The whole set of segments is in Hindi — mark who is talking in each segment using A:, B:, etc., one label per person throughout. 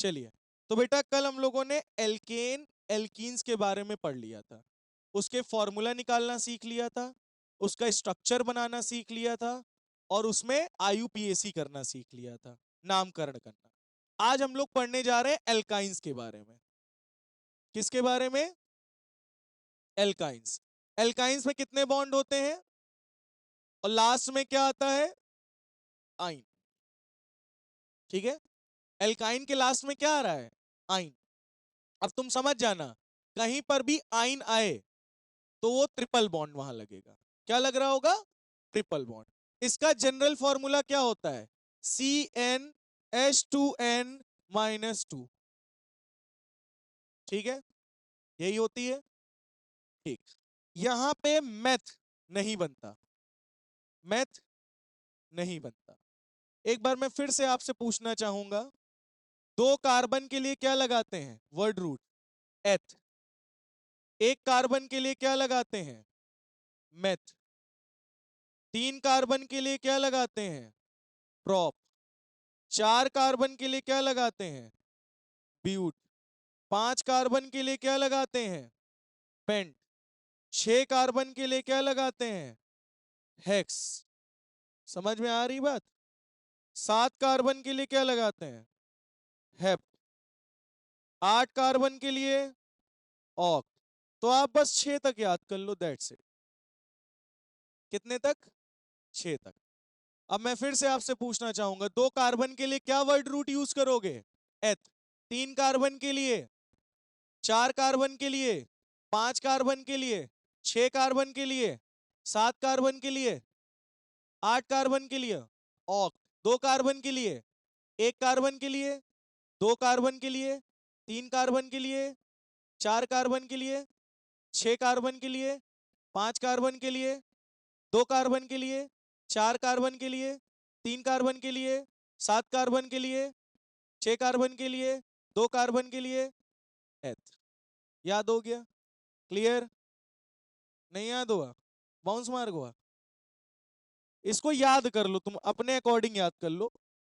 A: चलिए, तो बेटा कल हम लोगों ने एल्केन एल्कीन्स के बारे में पढ़ लिया था, उसके फॉर्मूला निकालना सीख लिया था, उसका स्ट्रक्चर बनाना सीख लिया था, और उसमें आईयूपीएसी करना सीख लिया था, नामकरण करना। आज हम लोग पढ़ने जा रहे हैं एल्काइंस के बारे में। किसके बारे में? एल्काइंस। एल्काइंस में कितने बॉन्ड होते हैं और लास्ट में क्या आता है? आइन। ठीक है, एल्काइन के लास्ट में क्या आ रहा है? आइन। अब तुम समझ जाना, कहीं पर भी आइन आए तो वो ट्रिपल बॉन्ड वहां लगेगा। क्या लग रहा होगा? Triple bond. इसका जनरल फॉर्मूला क्या होता है? CnH2n-2। ठीक है, यही होती है। ठीक, यहां पे मैथ नहीं बनता, मैथ नहीं बनता। एक बार मैं फिर से आपसे पूछना चाहूंगा, दो कार्बन के लिए क्या लगाते हैं? वर्ड रूट एथ। एक कार्बन के लिए क्या लगाते हैं? मेथ। तीन कार्बन के लिए क्या लगाते हैं? प्रॉप। चार कार्बन के लिए क्या लगाते हैं? ब्यूट। पांच कार्बन के लिए क्या लगाते हैं? पेंट। छह कार्बन के लिए क्या लगाते हैं? हेक्स। समझ में आ रही बात? सात कार्बन के लिए क्या लगाते हैं? हेप। आठ कार्बन के लिए ऑक। तो आप बस छह तक याद कर लो, दैट्स इट। कितने तक? छह तक। अब मैं फिर से आपसे पूछना चाहूंगा, दो कार्बन के लिए क्या वर्ड रूट यूज करोगे? एथ। तीन कार्बन के लिए, चार कार्बन के लिए, पांच कार्बन के लिए, छह कार्बन के लिए, सात कार्बन के लिए, आठ कार्बन के लिए ऑक। दो कार्बन के लिए, एक कार्बन के लिए, दो कार्बन के लिए, तीन कार्बन के लिए, चार कार्बन के लिए, छह कार्बन के लिए, पांच कार्बन के लिए, दो कार्बन के लिए, चार कार्बन के लिए, तीन कार्बन के लिए, सात कार्बन के लिए, छह कार्बन के लिए, दो कार्बन के लिए, एथ। याद हो गया? क्लियर? नहीं याद हुआ? बाउंस मार्क हुआ? इसको याद कर लो, तुम अपने अकॉर्डिंग याद कर लो।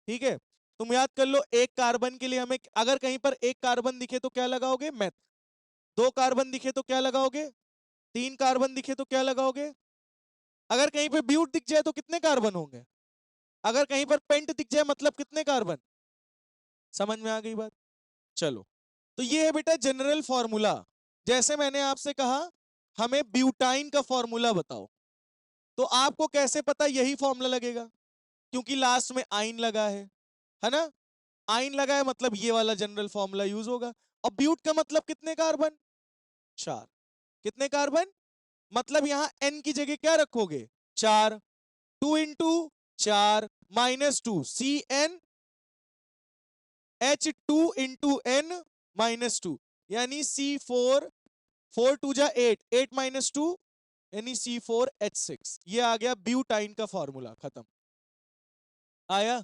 A: ठीक है, तुम याद कर लो, एक कार्बन के लिए हमें अगर कहीं पर एक कार्बन दिखे तो क्या लगाओगे? मैथ। दो कार्बन दिखे तो क्या लगाओगे? तीन कार्बन दिखे तो क्या लगाओगे? अगर कहीं पे ब्यूट दिख जाए तो कितने कार्बन होंगे? अगर कहीं पर पेंट दिख जाए मतलब कितने कार्बन? समझ में आ गई बात? चलो, तो ये है बेटा जनरल फॉर्मूला। जैसे मैंने आपसे कहा, हमें ब्यूटाइन का फॉर्मूला बताओ, तो आपको कैसे पता यही फॉर्मूला लगेगा? क्योंकि लास्ट में आइन लगा है ना? आइन लगा है मतलब ये वाला जनरल फॉर्मूला यूज होगा। और ब्यूट का मतलब कितने कार्बन? चार। कितने कार्बन? मतलब यहां n की जगह क्या रखोगे? चार। टू इंटू चार minus two, CnH2 into n minus two, यानी C4। फोर टू जा एट, एट माइनस टू यानी C4H6। ये आ गया ब्यूटाइन का फॉर्मूला। खत्म। आया?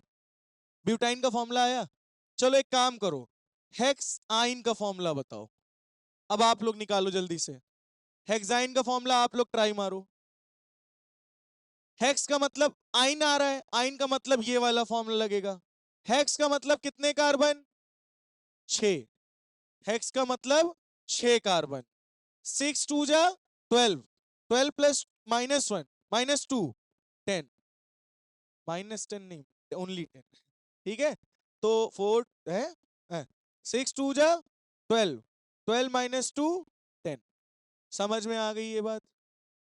A: ब्यूटाइन का फॉर्मूला आया। चलो एक काम करो, हेक्स आइन का फॉर्मूला बताओ। अब आप लोग निकालो जल्दी से। हेक्साइन का फॉर्मूला आप लोग ट्राई मारो। हेक्स का मतलब आइन आ रहा है, आइन का मतलब ये वाला फॉर्मूला लगेगा। हेक्स का मतलब कितने कार्बन? 6। हेक्स का मतलब 6 कार्बन। 6 टू जा 12, 12 प्लस माइनस 1 माइनस 2, 10। माइनस 10 नहीं, ओनली 10। ठीक है, तो 4 है, 6 टू जा 12, 12 माइनस 2, 10। समझ में आ गई ये बात?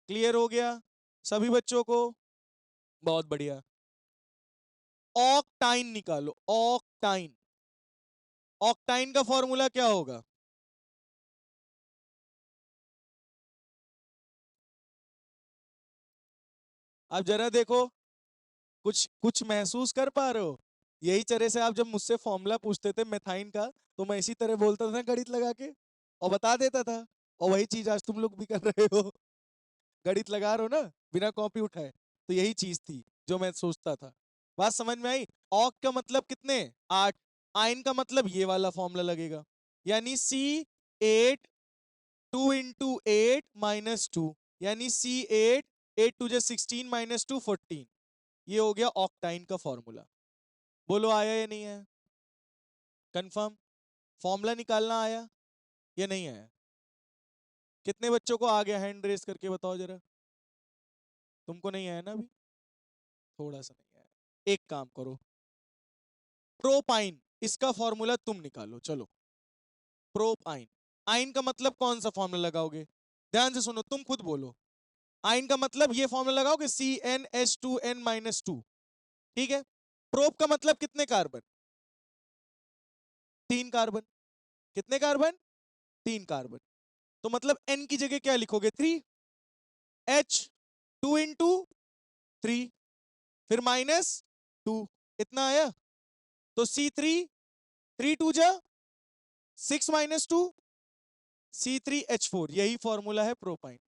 A: क्लियर हो गया सभी बच्चों को? बहुत बढ़िया। ऑक्टाइन निकालो, ऑक्टाइन। ऑक्टाइन का फॉर्मूला क्या होगा? आप जरा देखो, कुछ कुछ महसूस कर पा रहे हो? यही तरह से आप जब मुझसे फॉर्मूला पूछते थे मेथाइन का, तो मैं इसी तरह बोलता था गणित लगा के और बता देता था। और वही चीज आज तुम लोग भी कर रहे हो, गणित लगा रहे हो ना बिना कॉपी उठाए। तो यही चीज थी जो मैं सोचता था। बात समझ में आई? ऑक का मतलब कितने? 8। आइन का मतलब ये वाला फॉर्मूला लगेगा, यानी C8, 2 इंटू 8 माइनस 2, यानी C8, 8 टू 16 माइनस 2, 14। ये हो गया ऑक्टाइन का फॉर्मूला। बोलो आया या नहीं है? कंफर्म? फॉर्मूला निकालना आया या नहीं आया? कितने बच्चों को आ गया? हैंड रेस करके बताओ जरा। तुमको नहीं आया ना अभी? थोड़ा सा नहीं आया। एक काम करो, प्रोपाइन, इसका फॉर्मूला तुम निकालो। चलो, प्रोपाइन। आइन का मतलब कौन सा फॉर्मूला लगाओगे? ध्यान से सुनो, तुम खुद बोलो। आइन का मतलब ये फॉर्मूला लगाओगे, CnH2n-2। ठीक है। प्रोप का मतलब कितने कार्बन? 3 कार्बन। कितने कार्बन? 3 कार्बन। तो मतलब n की जगह क्या लिखोगे? 3। H 2 × 3, फिर -2। इतना आया। तो C3, 3 × 2 = 6 - 2, C3H4। यही फॉर्मूला है प्रोपाइन।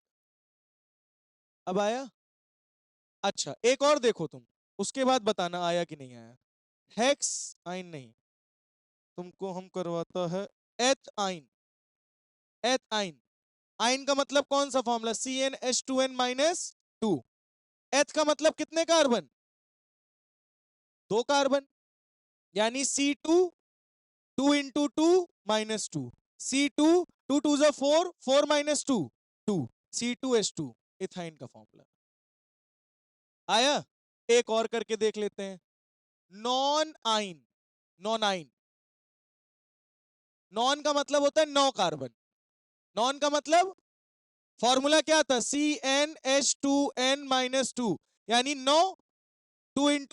A: अब आया? अच्छा, एक और देखो तुम, उसके बाद बताना आया कि नहीं आया। हेक्स आइन नहीं, तुमको हम करवाता है एथ आइन। एथ आइन। आइन का मतलब कौन सा फॉर्मूला? CnH2n-2। एथ का मतलब कितने कार्बन? 2 कार्बन। यानी C2, 2 × 2 -2, C2, 2 2 = 4, 4 - 2, 2, C2H2। इथाइन का फॉर्मूला आया। एक और करके देख लेते हैं, नॉन आइन। नॉन आइन, नॉन का मतलब होता है 9 कार्बन। नॉन का मतलब फॉर्मूला क्या था? CnH2n-2, यानी 9, 2 ×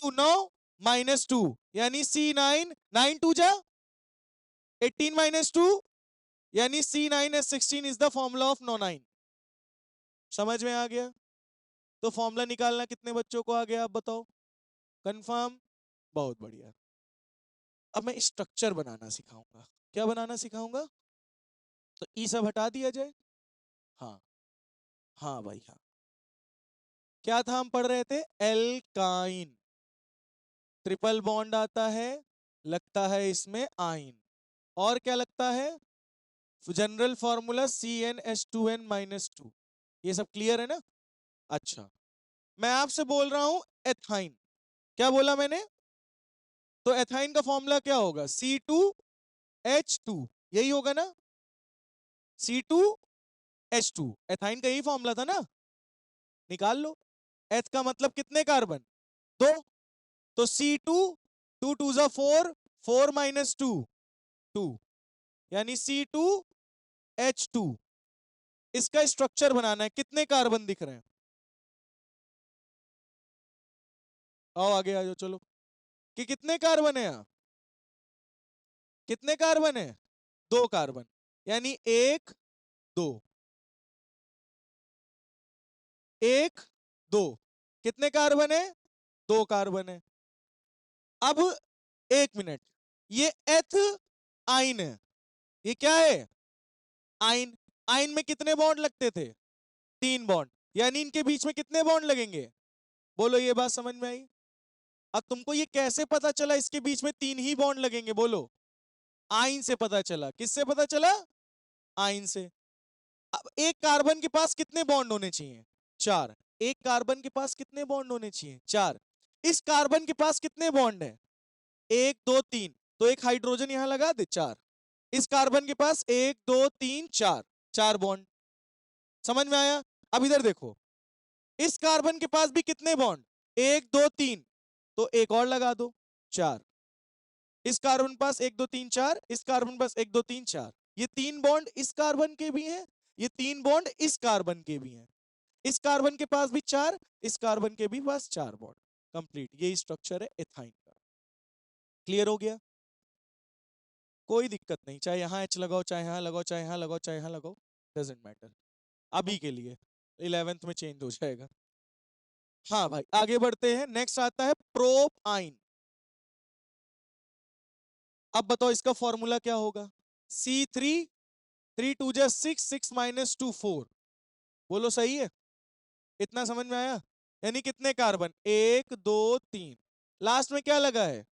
A: 9 -2, यानी C9, 9 2 जा 18 -2, यानी C9H16 is the formula of non. समझ में आ गया? तो फॉर्मूला निकालना कितने बच्चों को आ गया? आप बताओ। कंफर्म? बहुत बढ़िया। अब मैं स्ट्रक्चर बनाना सिखाऊंगा। क्या बनाना सिखाऊंगा? तो ई सब हटा दिया जाए। हाँ, हाँ भाई हाँ। क्या था हम पढ़ रहे थे? एल्काइन। ट्रिपल बॉन्ड आता है, लगता है इसमें आइन। और क्या लगता है? General formula CnH2n-2। ये सब क्लियर है ना? अच्छा, मैं आपसे बोल रहा हूं एथाइन। क्या बोला मैंने? तो एथाइन का फॉर्मूला क्या होगा? C2H2। यही होगा ना? C2H2, एथाइन का यही फॉर्मूला था ना? निकाल लो। एथ का मतलब कितने कार्बन? 2। तो C2, 2 2 = 4, 4 - 2, 2, यानी C2H2। इसका स्ट्रक्चर बनाना है। कितने कार्बन दिख रहे हैं? आओ आगे आ जाओ, चलो। कि कितने कार्बन है यहाँ? कितने कार्बन है? 2 कार्बन। यानी 1 2, 1 2। कितने कार्बन है? 2 कार्बन है। अब 1 मिनट, ये एथ आइन है। ये क्या है? आइन। आइन में कितने बॉन्ड लगते थे? 3 बॉन्ड। यानी इनके बीच में कितने बॉन्ड लगेंगे? बोलो, ये बात समझ में आई? अब तुमको ये कैसे पता चला इसके बीच में 3 ही बॉन्ड लगेंगे? बोलो। आइन से पता चला। किससे पता चला? आइन से। अब एक कार्बन के पास कितने बॉन्ड होने चाहिए? 4। एक कार्बन के पास कितने बॉन्ड होने चाहिए? 4। इस कार्बन के पास कितने बॉन्ड है? 1 2 3। तो एक हाइड्रोजन यहां लगा दे, 4। इस कार्बन के पास 1 2 3 4, 4 बॉन्ड। समझ में आया? अब इधर देखो, इस कार्बन के पास भी कितने बॉन्ड? 1 2 3। तो एक और लगा दो, 4। इस कार्बन पास 1 2 3 4, इस कार्बन पास 1 2 3 4। ये 3 बॉन्ड इस कार्बन के भी हैं, ये 3 बॉन्ड इस कार्बन के भी हैं। इस कार्बन के पास भी 4, इस कार्बन के भी पास 4 बॉन्ड। कंप्लीट। ये स्ट्रक्चर है एथाइन का। क्लियर हो गया? कोई दिक्कत नहीं, चाहे यहां H लगाओ, चाहे यहां लगाओ, चाहे यहां लगाओ, चाहे यहां लगाओ, डजेंट मैटर अभी के लिए। 11th में चेंज हो जाएगा। हाँ भाई, आगे बढ़ते हैं। नेक्स्ट आता है प्रोपाइन। अब बताओ इसका फॉर्मूला क्या होगा? C3, 3 2 = 6, 6 - 2 4। बोलो, सही है? इतना समझ में आया? यानी कितने कार्बन? 1 2 3। लास्ट में क्या लगा है?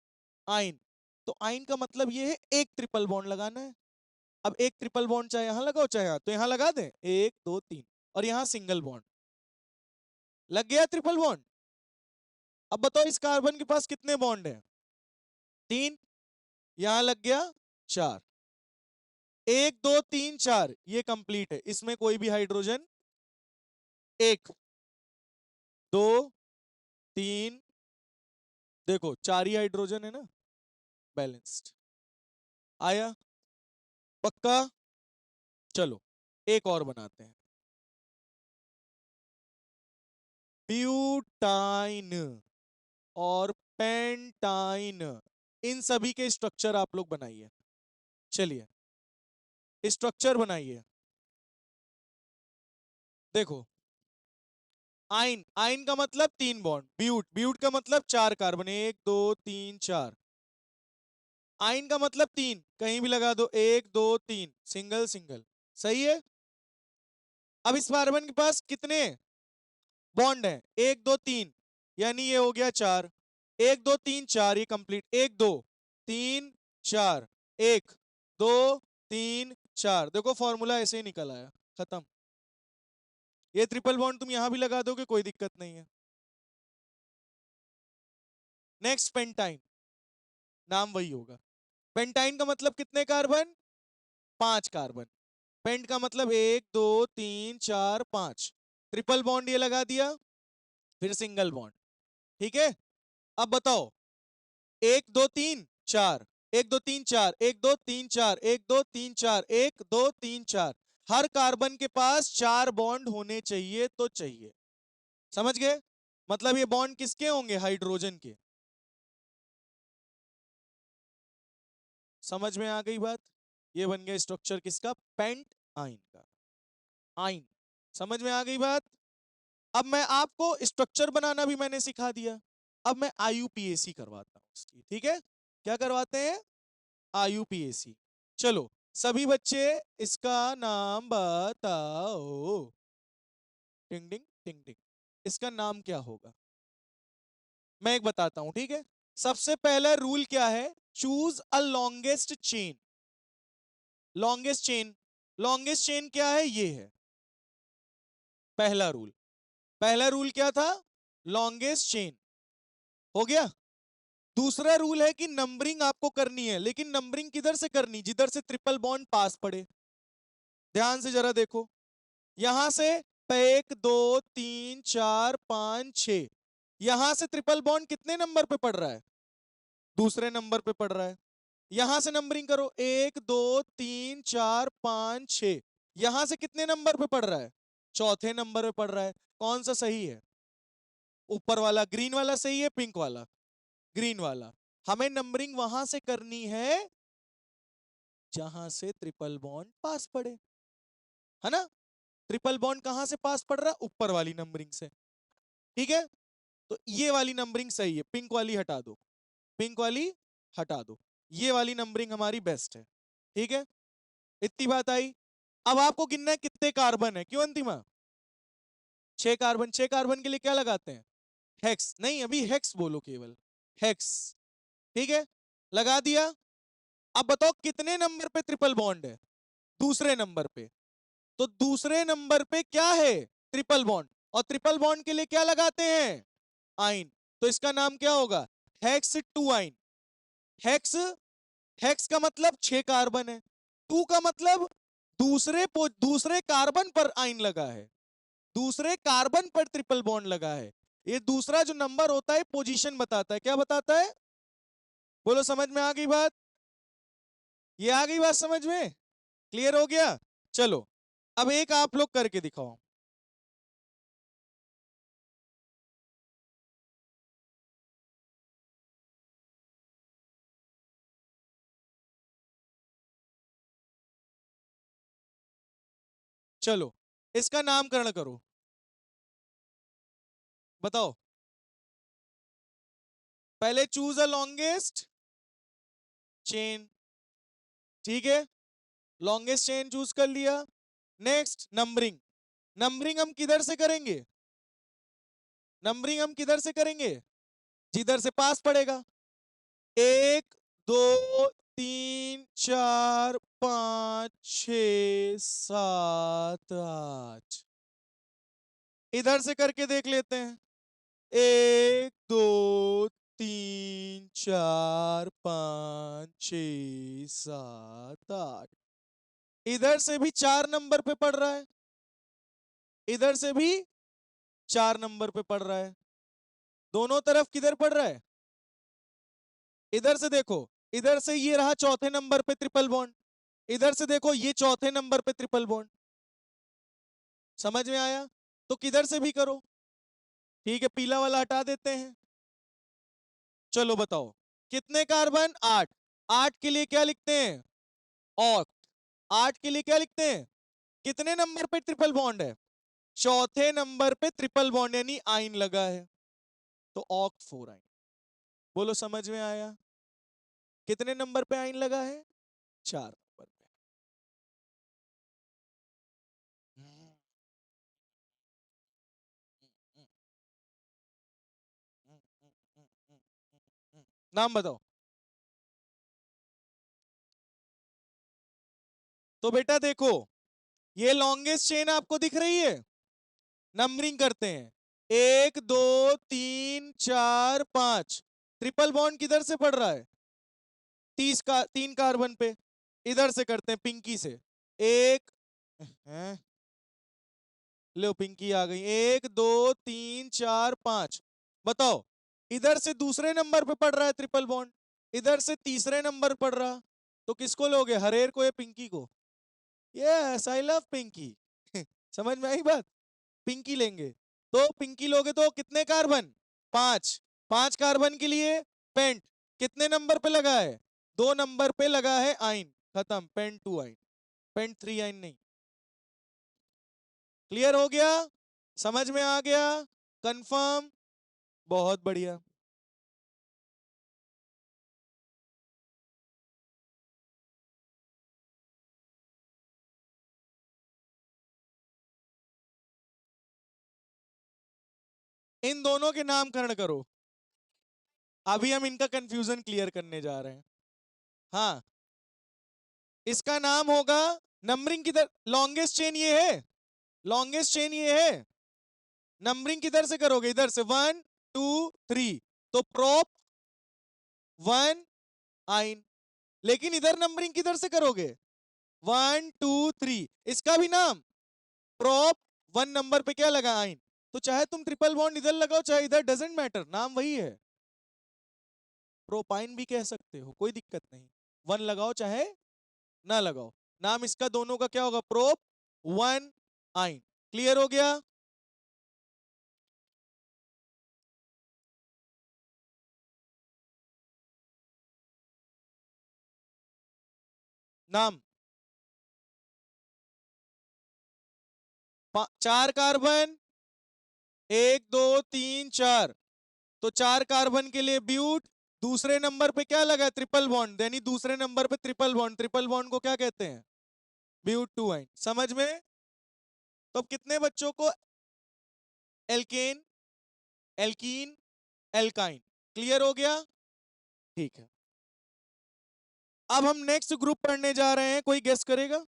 A: आइन। तो आइन का मतलब ये है एक ट्रिपल बॉन्ड लगाना है। अब एक ट्रिपल बॉन्ड चाहे यहां लगाओ चाहे यहां, तो यहां लगा दें 1 2 3। और यहां सिंगल बॉन्ड लग गया, ट्रिपल बॉन्ड। अब बताओ इस कार्बन के पास कितने बॉन्ड है? 3। यहां लग गया 4। 1 2 3 4 ये कंप्लीट है, इसमें कोई भी हाइड्रोजन, 1 2 3, देखो 4 ही हाइड्रोजन है ना, बैलेंस्ड। आया? पक्का? चलो एक और बनाते हैं, ब्यूटाइन और पेंटाइन, इन सभी के स्ट्रक्चर आप लोग बनाइए। चलिए स्ट्रक्चर बनाइए। देखो आइन, आइन का मतलब 3 बॉन्ड, ब्यूट, ब्यूट का मतलब 4 कार्बन, 1 2 3 4। आइन का मतलब 3, कहीं भी लगा दो, 1 2 3, सिंगल सिंगल, सही है। अब इस कार्बन के पास कितने बॉन्ड है? 1 2 3, यानी ये हो गया 4, 1 2 3 4, ये कंप्लीट, 1 2 3 4, 1 2 3 4, देखो फॉर्मूला ऐसे ही निकल आया, खत्म। ये ट्रिपल बॉन्ड तुम यहां भी लगा दोगे, कोई दिक्कत नहीं है। नेक्स्ट पेंटाइन, नाम वही होगा। पेंटाइन का मतलब कितने कार्बन? 5 कार्बन। पेंट का मतलब 1 2 3 4 5, ट्रिपल बॉन्ड ये लगा दिया, फिर सिंगल बॉन्ड, ठीक है। अब बताओ, 1 2 3 4, 1 2 3 4, 1 2 3 4, 1 2 3 4, 1 2 3 4, हर कार्बन के पास 4 बॉन्ड होने चाहिए तो चाहिए, समझ गए? मतलब ये बॉन्ड किसके होंगे? हाइड्रोजन के। समझ में आ गई बात? ये बन गया स्ट्रक्चर किसका? पेंट आइन का। आइन, समझ में आ गई बात? अब मैं आपको स्ट्रक्चर बनाना भी मैंने सिखा दिया, अब मैं आईयूपीएसी करवाता हूं उसकी, ठीक है? क्या करवाते हैं? आईयूपीएसी। चलो सभी बच्चे इसका नाम बताओ। टिंग टिंग टिंग टिंग, इसका नाम क्या होगा? मैं एक बताता हूं, ठीक है? सबसे पहला रूल क्या है? Choose a longest chain. Longest chain, longest chain क्या है? ये है पहला रूल। पहला रूल क्या था? लॉन्गेस्ट चेन, हो गया। दूसरा रूल है कि नंबरिंग आपको करनी है, लेकिन नंबरिंग किधर से करनी? जिधर से ट्रिपल बॉन्ड पास पड़े। ध्यान से जरा देखो, यहां से 1 2 3 4 5 6, यहां से ट्रिपल बॉन्ड कितने नंबर पे पड़ रहा है? दूसरे नंबर पे पड़ रहा है। यहां से नंबरिंग करो, 1 2 3 4 5 6, यहां से कितने नंबर पे पड़ रहा है? चौथे नंबर पे पड़ रहा है। कौन सा सही है? ऊपर वाला ग्रीन वाला सही है, पिंक वाला? ग्रीन वाला। हमें नंबरिंग वहां से करनी है जहां से ट्रिपल बॉन्ड पास पड़े, है ना? ट्रिपल बॉन्ड कहां से पास पड़ रहा है? ऊपर वाली नंबरिंग से, ठीक है। तो ये वाली नंबरिंग सही है, पिंक वाली हटा दो, पिंक वाली हटा दो, ये वाली नंबरिंग हमारी बेस्ट है, ठीक है। इतनी बात आई। अब आपको गिनना है कितने कार्बन है, क्यों अंतिमा? 6 कार्बन। 6 कार्बन के लिए क्या लगाते हैं? हेक्स, नहीं अभी हेक्स बोलो केवल, हेक्स, ठीक है। लगा दिया। अब बताओ कितने नंबर पे ट्रिपल बॉन्ड है? दूसरे नंबर पे। तो दूसरे नंबर पे क्या है? Triple bond. और ट्रिपल बॉन्ड के लिए क्या लगाते हैं? आइन। तो इसका नाम क्या होगा? Hex two yne. Hex, hex का मतलब 6 कार्बन है, टू का मतलब दूसरे कार्बन पर आइन लगा है, दूसरे कार्बन पर ट्रिपल बॉन्ड लगा है। ये दूसरा जो नंबर होता है पोजीशन बताता है, क्या बताता है? बोलो, समझ में आ गई बात? ये आ गई बात समझ में? क्लियर हो गया? चलो अब एक आप लोग करके दिखाओ। चलो इसका नामकरण करो, बताओ। पहले चूज अ लॉन्गेस्ट चेन, ठीक है। लॉन्गेस्ट चेन चूज कर लिया। नेक्स्ट नंबरिंग, नंबरिंग हम किधर से करेंगे? नंबरिंग हम किधर से करेंगे? जिधर से पास पड़ेगा। 1 2 3 4 5 6 7 8, इधर से करके देख लेते हैं। 1 2 3 4 5 6 7 8, इधर से भी 4 नंबर पे पड़ रहा है, इधर से भी 4 नंबर पे पड़ रहा है। दोनों तरफ किधर पड़ रहा है? इधर से देखो, इधर से ये रहा चौथे नंबर पे ट्रिपल बॉन्ड, इधर से देखो ये चौथे नंबर पे ट्रिपल बॉन्ड। समझ में आया? तो किधर से भी करो। ठीक है, पीला वाला हटा देते हैं। चलो बताओ, कितने कार्बन? 8। 8 के लिए क्या लिखते हैं? ऑक्ट। 8 के लिए क्या लिखते हैं? कितने नंबर पे ट्रिपल बॉन्ड है? चौथे नंबर पे ट्रिपल बॉन्ड यानी आइन लगा है, तो ऑक्ट 4 आइन। बोलो समझ में आया? कितने नंबर पे आइन लगा है? 4 नंबर पे। नाम बताओ। तो बेटा देखो, ये लॉन्गेस्ट चेन आपको दिख रही है? नंबरिंग करते हैं, 1 2 3 4 5। ट्रिपल बॉन्ड किधर से पड़ रहा है? 3 कार्बन पे। इधर से करते हैं पिंकी से। एक हैं? लो पिंकी आ गई। 1 2 3 4 5। बताओ, इधर से दूसरे नंबर पे पड़ रहा है ट्रिपल बॉन्ड, इधर से तीसरे नंबर पड़ रहा, तो किसको लोगे? हरेर को या पिंकी को? Yes, I love Pinky. समझ में आई बात? पिंकी लेंगे। तो पिंकी लोगे तो कितने कार्बन? 5। 5 कार्बन के लिए पेंट कितने नंबर पे लगा है? 2 नंबर पे लगा है आइन। खत्म, पेंट 2 आइन, पेंट 3 आइन नहीं। क्लियर हो गया? समझ में आ गया? कंफर्म? बहुत बढ़िया। इन दोनों के नामकरण करो। अभी हम इनका कंफ्यूजन क्लियर करने जा रहे हैं। हाँ, इसका नाम होगा, नंबरिंग किधर? लॉन्गेस्ट चेन ये है, लॉन्गेस्ट चेन ये है। नंबरिंग किधर से करोगे? इधर से 1 2 3, तो प्रोप 1 आइन। लेकिन इधर नंबरिंग किधर से करोगे? 1 2 3। इसका भी नाम प्रोप 1 नंबर पे क्या लगा? आइन। तो चाहे तुम ट्रिपल बॉन्ड इधर लगाओ चाहे इधर, डजेंट मैटर, नाम वही है। प्रोपाइन भी कह सकते हो, कोई दिक्कत नहीं। 1 लगाओ चाहे ना लगाओ, नाम इसका दोनों का क्या होगा? प्रोप 1 आइन। क्लियर हो गया? नाम 4 कार्बन, 1 2 3 4। तो 4 कार्बन के लिए ब्यूट, दूसरे नंबर पे क्या लगा? ट्रिपल बॉन्ड, यानी दूसरे नंबर पे ट्रिपल बॉन्ड, ट्रिपल बॉन्ड को क्या कहते हैं? ब्यूट 2 आइन। समझ में? तो अब कितने बच्चों को एल्केन, एल्कीन, एल्काइन क्लियर हो गया? ठीक है, अब हम नेक्स्ट ग्रुप पढ़ने जा रहे हैं, कोई गेस करेगा?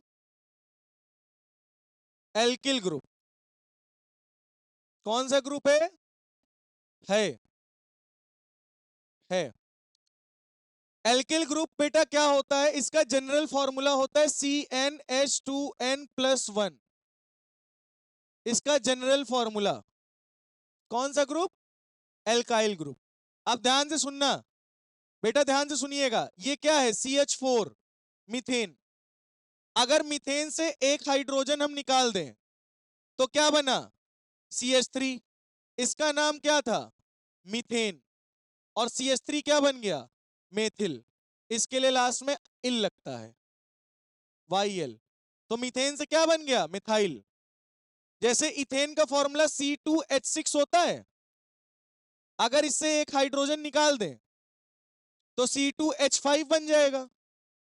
A: Alkyl group. कौन सा ग्रुप है? है है एल्किल ग्रुप बेटा क्या होता है? इसका जनरल फॉर्मूला होता है CnH2n+1। इसका जनरल फॉर्मूला। कौन सा ग्रुप? Alkyl group. अब ध्यान से सुनना बेटा, ध्यान से सुनिएगा, ये क्या है? CH4, methane. अगर मीथेन से एक हाइड्रोजन हम निकाल दें तो क्या बना? CH3। इसका नाम क्या था? मीथेन। और CH3 क्या बन गया? मेथिल। इसके लिए लास्ट में इल लगता है, YL। तो मीथेन से क्या बन गया? मिथाइल। जैसे इथेन का फॉर्मूला C2H6 होता है, अगर इससे एक हाइड्रोजन निकाल दें तो C2H5 बन जाएगा,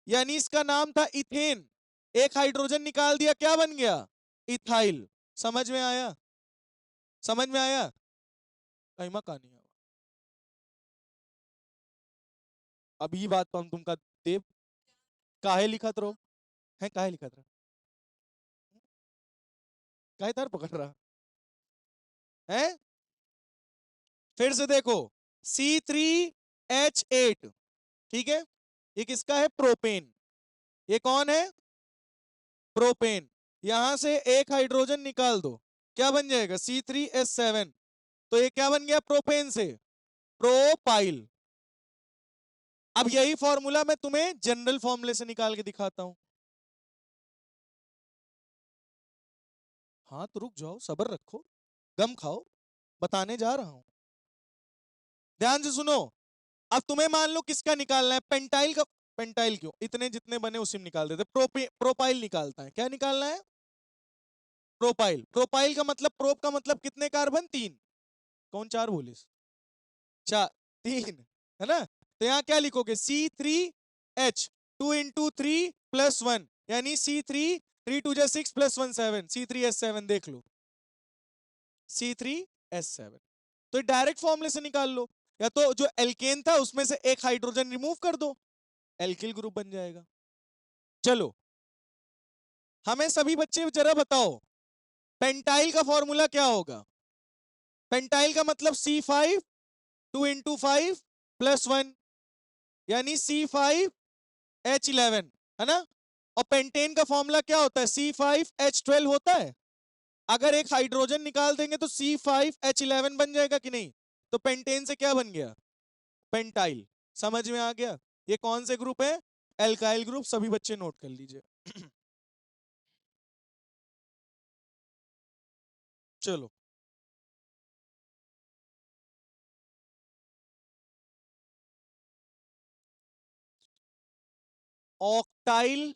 A: यानी इसका नाम था इथेन। एक हाइड्रोजन निकाल दिया, क्या बन गया? इथाइल। समझ में आया? समझ में आया? कहीं कहानी है। अब ये बात तो हम तुमका देव काहे लिखत रहो है, काहे लिखत रहा, काहे तार पकड़ रहा है? फिर से देखो, C3H8, ठीक है, ये किसका है? प्रोपेन। ये कौन है? प्रोपेन। यहां से एक हाइड्रोजन निकाल दो, क्या बन जाएगा? C3H7। तो ये क्या बन गया प्रोपेन से? प्रोपाइल। अब यही फॉर्मूला मैं तुम्हें जनरल फॉर्मूले से निकाल के दिखाता हूं। हाँ तो रुक जाओ, सब्र रखो, गम खाओ, बताने जा रहा हूं, ध्यान से सुनो। अब तुम्हें मान लो किसका निकालना है, पेंटाइल का। पेंटाइल क्यों, इतने जितने बने उसी में निकाल देते। प्रोपाइल निकालता है। क्या निकालना है? प्रोपाइल। प्रोपाइल का मतलब, प्रोप का मतलब कितने कार्बन? 3। कौन 4 बोले? चार, 3 है ना। तो यहां क्या लिखोगे? C3H2 × 3 + 1, यानी C3, 3 × 2 = 6 + 1 7, C3H7 देख लो, C3H7। तो डायरेक्ट फॉर्मूले से निकाल लो, या तो जो एल्केन था उसमें से एक हाइड्रोजन रिमूव कर दो, एल्किल ग्रुप बन जाएगा। चलो, हमें सभी बच्चे जरा बताओ, पेंटाइल का फॉर्मूला क्या होगा? पेंटाइल का मतलब C5 2 × 5 + 1, यानी C5H11, है ना। और पेंटेन का फॉर्मूला क्या होता है? C5H12 होता है। अगर एक हाइड्रोजन निकाल देंगे तो C5H11 बन जाएगा कि नहीं? तो पेंटेन से क्या बन गया? पेंटाइल। समझ में आ गया? ये कौन से ग्रुप है? Alkyl group. सभी बच्चे नोट कर लीजिए। चलो, ऑक्टाइल,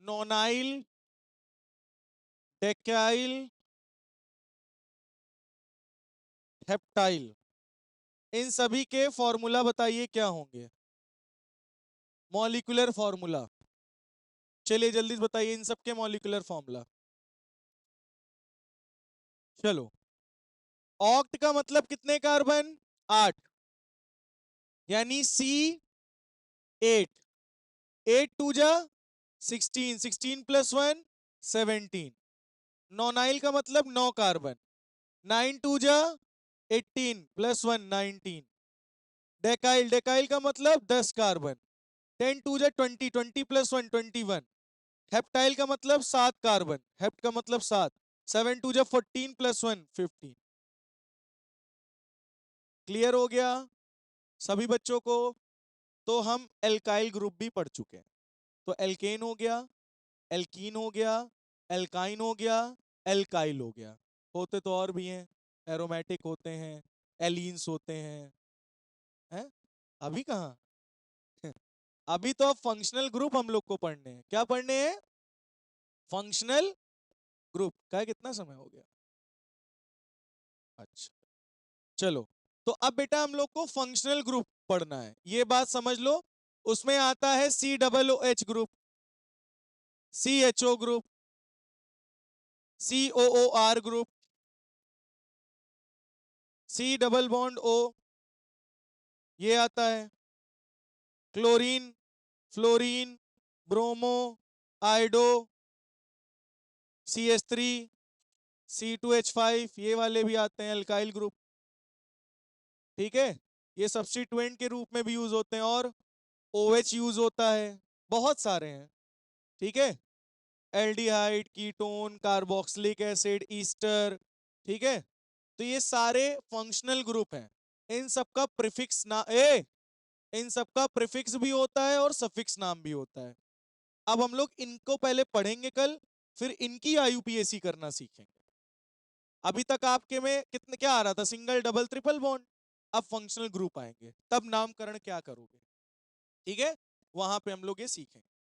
A: नोनाइल, डेकाइल, हेप्टाइल, इन सभी के फॉर्मूला बताइए क्या होंगे? Molecular formula. चलिए जल्दी से बताइए इन सबके मॉलिक्यूलर फॉर्मूला। चलो, ऑक्ट का मतलब कितने कार्बन? 8, यानी C8। 8 2 जा 16, 16 + 1 17। नोनाइल का मतलब 9 कार्बन, 9 2 जा 18 + 1 19। डेकाइल, डेकाइल का मतलब 10 कार्बन, 10 2 जा 20, 20 + 1 21। हेप्टाइल का मतलब 7 कार्बन, हेप्ट का मतलब 7, 7 2 जा 14 + 1 15। क्लियर हो गया सभी बच्चों को? तो हम एल्काइल ग्रुप भी पढ़ चुके हैं। तो एल्केन हो गया, एल्कीन हो गया, एल्काइन हो गया, एल्काइल हो गया। होते तो और भी हैं, एरोमेटिक होते हैं, एलीन्स होते हैं। अभी कहाँ? अभी तो अब फंक्शनल ग्रुप हम लोग को पढ़ने हैं। क्या पढ़ने हैं? Functional group. क्या, कितना समय हो गया? अच्छा, चलो। तो अब बेटा हम लोग को फंक्शनल ग्रुप पढ़ना है, ये बात समझ लो। उसमें आता है COOH group, CHO group, COOR group, C double bond O, ये आता है। Chlorine, fluorine, bromo, आइडो, CH3, C2H5, ये वाले भी आते हैं अल्काइल ग्रुप। ठीक है, ये सब्स्टिट्यूएंट के रूप में भी यूज होते हैं, और OH यूज होता है, बहुत सारे हैं। ठीक है, aldehyde, ketone, carboxylic acid, Easter. ठीक है, तो ये सारे फंक्शनल ग्रुप हैं। इन सबका प्रीफिक्स ना इन सबका प्रीफिक्स भी होता है और सफिक्स नाम भी होता है। अब हम लोग इनको पहले पढ़ेंगे कल, फिर इनकी IUPAC करना सीखेंगे। अभी तक आपके में कितने क्या आ रहा था? Single, double, triple bond. अब फंक्शनल ग्रुप आएंगे, तब नामकरण क्या करोगे। ठीक है, वहां पे हम लोग ये सीखेंगे।